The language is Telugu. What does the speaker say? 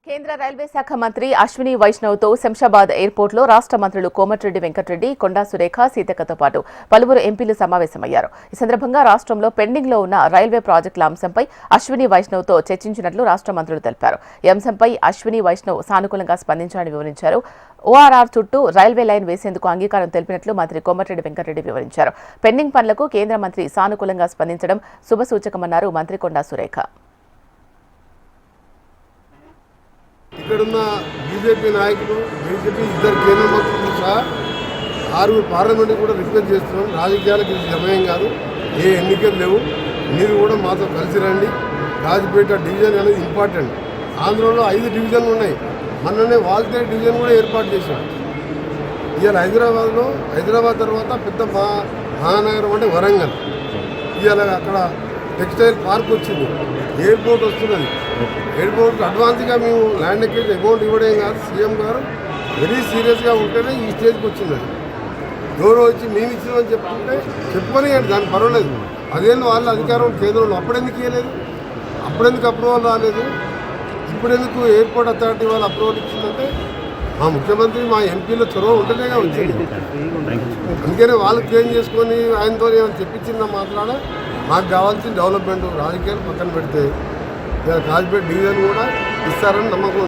కేంద్ర రైల్వే శాఖ మంత్రి అశ్విని వైష్ణవ్తో శంషాబాద్ ఎయిర్పోర్టులో రాష్ట్ర మంత్రులు కోమటిరెడ్డి వెంకటరెడ్డి, కొండా సురేఖ, సీతక్కతో పాటు పలువురు ఎంపీలు సమావేశమయ్యారు. ఈ సందర్భంగా రాష్ట్రంలో పెండింగ్లో ఉన్న రైల్వే ప్రాజెక్టుల అంశంపై అశ్విని వైష్ణవ్తో చర్చించినట్లు రాష్ట్ర మంత్రులు తెలిపారు. ఈ అంశంపై అశ్విని వైష్ణవ్ సానుకూలంగా స్పందించారని వివరించారు. ఓఆర్ఆర్ చుట్టూ రైల్వే లైన్ వేసేందుకు అంగీకారం తెలిపినట్లు మంత్రి కోమటిరెడ్డి వెంకటరెడ్డి వివరించారు. పెండింగ్ పనులకు కేంద్ర మంత్రి సానుకూలంగా స్పందించడం శుభసూచకమన్నారు మంత్రి కొండా సురేఖ. ఇక్కడున్న బీజేపీ నాయకులు, బీజేపీ ఇద్దరు కేంద్ర మంత్రులు సహా 6 పార్లమెంట్ కూడా రిక్వెస్ట్ చేస్తున్నాం. రాజకీయాలకు ఇది సమయం కాదు, ఏ ఎన్నికలు లేవు, మీరు కూడా మాతో కలిసి రండి. రాజపేట డివిజన్ అనేది ఇంపార్టెంట్. ఆంధ్రలో 5 డివిజన్లు ఉన్నాయి. మొన్ననే వాల్తేరు డివిజన్ కూడా ఏర్పాటు చేశాం. ఇవాళ హైదరాబాద్ తర్వాత పెద్ద మహానగరం అంటే వరంగల్. ఇవాళ అక్కడ టెక్స్టైల్ పార్క్ వచ్చింది, ఎయిర్పోర్ట్ వస్తున్నది. ఎయిర్పోర్ట్ అడ్వాన్స్గా మేము ల్యాండ్ ఎక్కేజ్ అమౌంట్ ఇవ్వడం కాదు, సీఎం గారు వెరీ సీరియస్గా ఉంటేనే ఈ స్టేజ్కి వచ్చింది. ఎవరో వచ్చి మేము ఇచ్చినామని చెప్పుకుంటే చెప్పని దానికి పర్వాలేదు. అదేంటి వాళ్ళ అధికారం కేంద్రంలో అప్పుడెందుకు ఇవ్వలేదు, అప్పుడెందుకు అప్రూవల్ రాలేదు, ఇప్పుడెందుకు ఎయిర్పోర్ట్ అథారిటీ వాళ్ళు అప్రూవల్ ఇచ్చిందంటే మా ముఖ్యమంత్రి మా ఎంపీలో చొరవ ఉంటేనేగా వచ్చింది. అందుకనే వాళ్ళు క్లెయిమ్ చేసుకొని ఆయనతో చెప్పించిన మాట్లాడ మాకు కావాల్సిన డెవలప్మెంట్ రాజకీయాలు పక్కన పెడితే కాజీపేట డివిజన్ కూడా ఇస్తారని నమ్మకం.